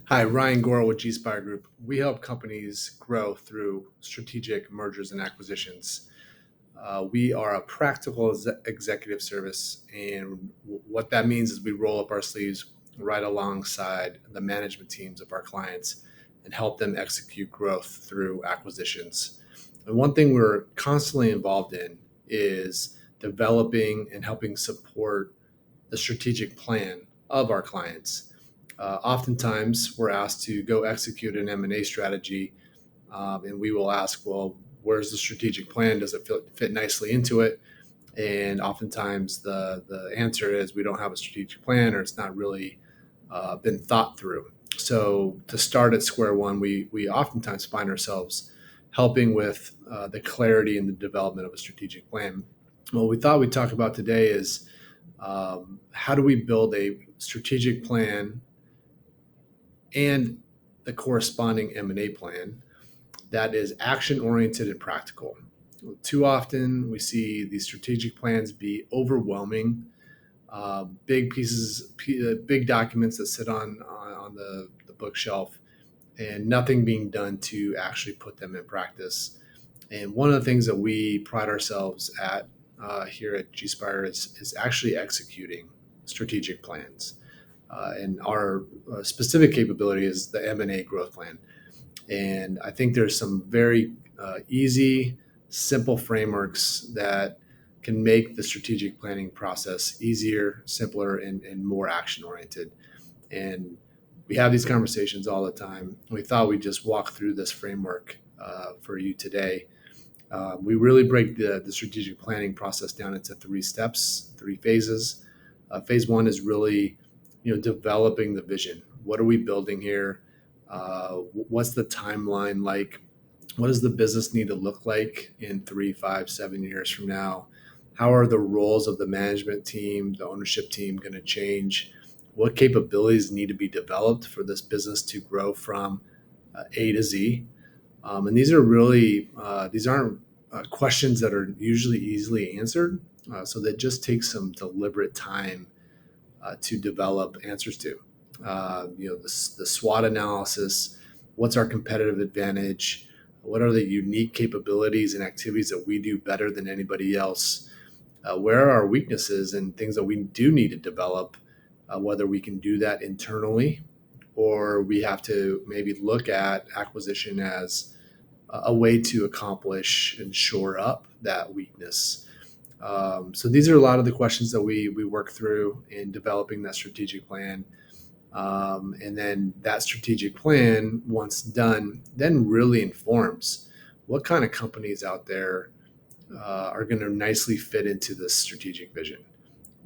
Hi, Ryan Gore with G-Spire Group. We help companies grow through strategic mergers and acquisitions. We are a practical executive service, and what that means is we roll up our sleeves right alongside the management teams of our clients and help them execute growth through acquisitions. And one thing we're constantly involved in is developing and helping support the strategic plan of our clients. Oftentimes, we're asked to go execute an M&A strategy, and we will ask, well, where's the strategic plan? Does it fit nicely into it? And oftentimes, the answer is we don't have a strategic plan, or it's not really been thought through. So, to start at square one, we oftentimes find ourselves helping with the clarity and the development of a strategic plan. What we thought we'd talk about today is how do we build a strategic plan and the corresponding M&A plan that is action oriented and practical. Too often we see these strategic plans be overwhelming, big pieces, big documents that sit on the bookshelf, and nothing being done to actually put them in practice. And one of the things that we pride ourselves at here at G-Spire is actually executing strategic plans. And our specific capability is the M&A growth plan. And I think there's some very easy, simple frameworks that can make the strategic planning process easier, simpler, and more action oriented. And we have these conversations all the time. We thought we'd just walk through this framework for you today. We really break the strategic planning process down into three steps, three phases. Phase one is really, developing the vision. What are we building here? What's the timeline like? What does the business need to look like in 3, 5, 7 years from now? How are the roles of the management team, the ownership team going to change? What capabilities need to be developed for this business to grow from A to Z? And these aren't questions that are usually easily answered. So that just takes some deliberate time to develop answers to. The SWOT analysis. What's our competitive advantage? What are the unique capabilities and activities that we do better than anybody else? Where are our weaknesses and things that we do need to develop? Whether we can do that internally, or we have to maybe look at acquisition as a way to accomplish and shore up that weakness. So these are a lot of the questions that we work through in developing that strategic plan. And then that strategic plan, once done, then really informs what kind of companies out there are going to nicely fit into this strategic vision.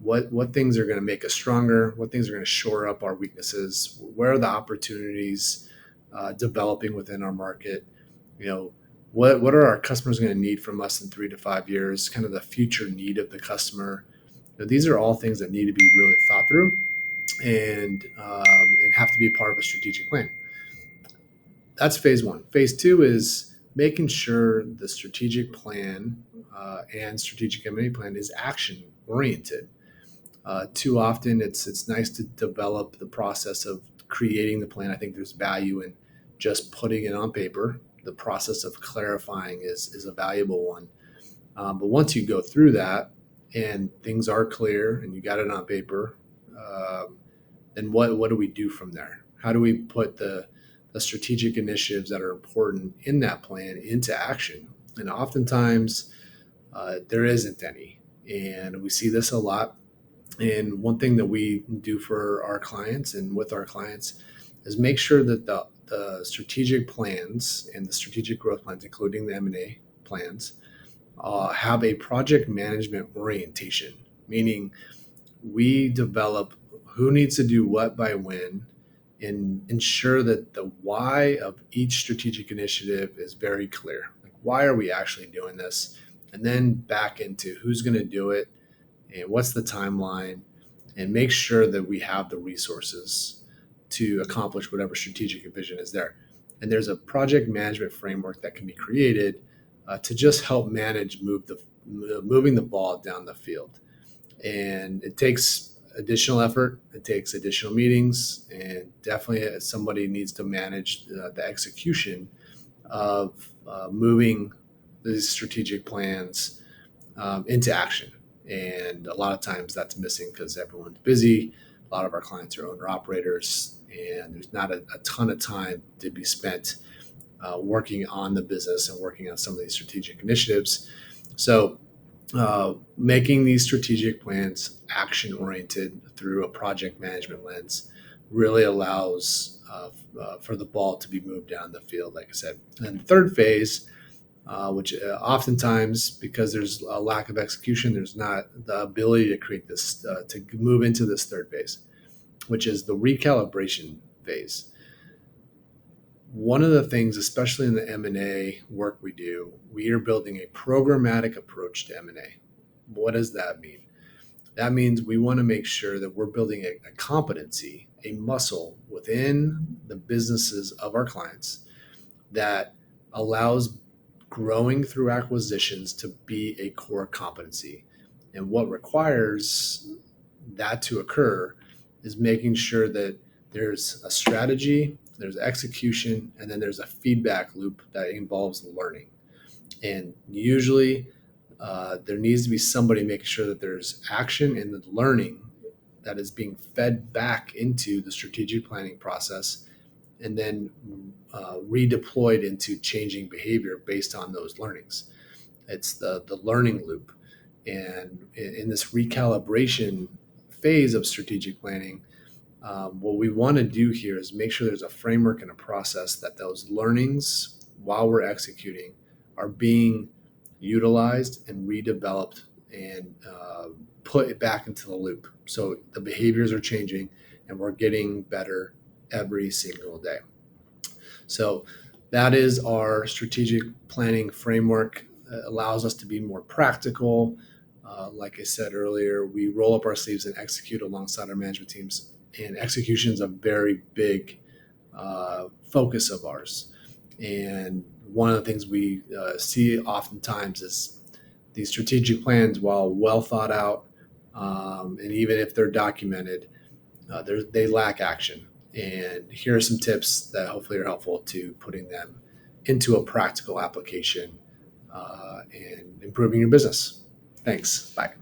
What things are going to make us stronger? What things are going to shore up our weaknesses? Where are the opportunities developing within our market? You know, what are our customers going to need from us in 3 to 5 years? Kind of the future need of the customer. These are all things that need to be really thought through and have to be part of a strategic plan. That's phase one. Phase two is making sure the strategic plan and strategic M&A plan is action oriented. Too often, it's nice to develop the process of creating the plan. I think there's value in just putting it on paper. The process of clarifying is a valuable one. But once you go through that and things are clear and you got it on paper, then what do we do from there? How do we put the strategic initiatives that are important in that plan into action? And oftentimes, there isn't any. And we see this a lot. And one thing that we do for our clients and with our clients is make sure that the strategic plans and the strategic growth plans, including the M&A plans, have a project management orientation, meaning we develop who needs to do what by when and ensure that the why of each strategic initiative is very clear. Like, why are we actually doing this? And then back into who's going to do it and what's the timeline, and make sure that we have the resources to accomplish whatever strategic vision is there. And there's a project management framework that can be created to just help manage moving the ball down the field. And it takes additional effort. It takes additional meetings, and definitely somebody needs to manage the execution of moving these strategic plans into action. And a lot of times that's missing because everyone's busy. A lot of our clients are owner operators, and there's not a ton of time to be spent working on the business and working on some of these strategic initiatives. So, making these strategic plans action oriented through a project management lens really allows for the ball to be moved down the field, like I said. And the third phase, which oftentimes, because there's a lack of execution, there's not the ability to create this, to move into this third phase, which is the recalibration phase. One of the things, especially in the M&A work we do, we are building a programmatic approach to M&A. What does that mean? That means we want to make sure that we're building a competency, a muscle within the businesses of our clients that allows growing through acquisitions to be a core competency. And what requires that to occur is making sure that there's a strategy, there's execution, and then there's a feedback loop that involves learning. And usually there needs to be somebody making sure that there's action and the learning that is being fed back into the strategic planning process and then redeployed into changing behavior based on those learnings. It's the learning loop. And in this recalibration phase of strategic planning, what we want to do here is make sure there's a framework and a process that those learnings, while we're executing, are being utilized and redeveloped and put it back into the loop. So the behaviors are changing and we're getting better every single day. So that is our strategic planning framework. It allows us to be more practical. Like I said earlier, we roll up our sleeves and execute alongside our management teams. And execution is a very big focus of ours. And one of the things we see oftentimes is these strategic plans, while well thought out, and even if they're documented, they lack action. And here are some tips that hopefully are helpful to putting them into a practical application and improving your business. Thanks. Bye.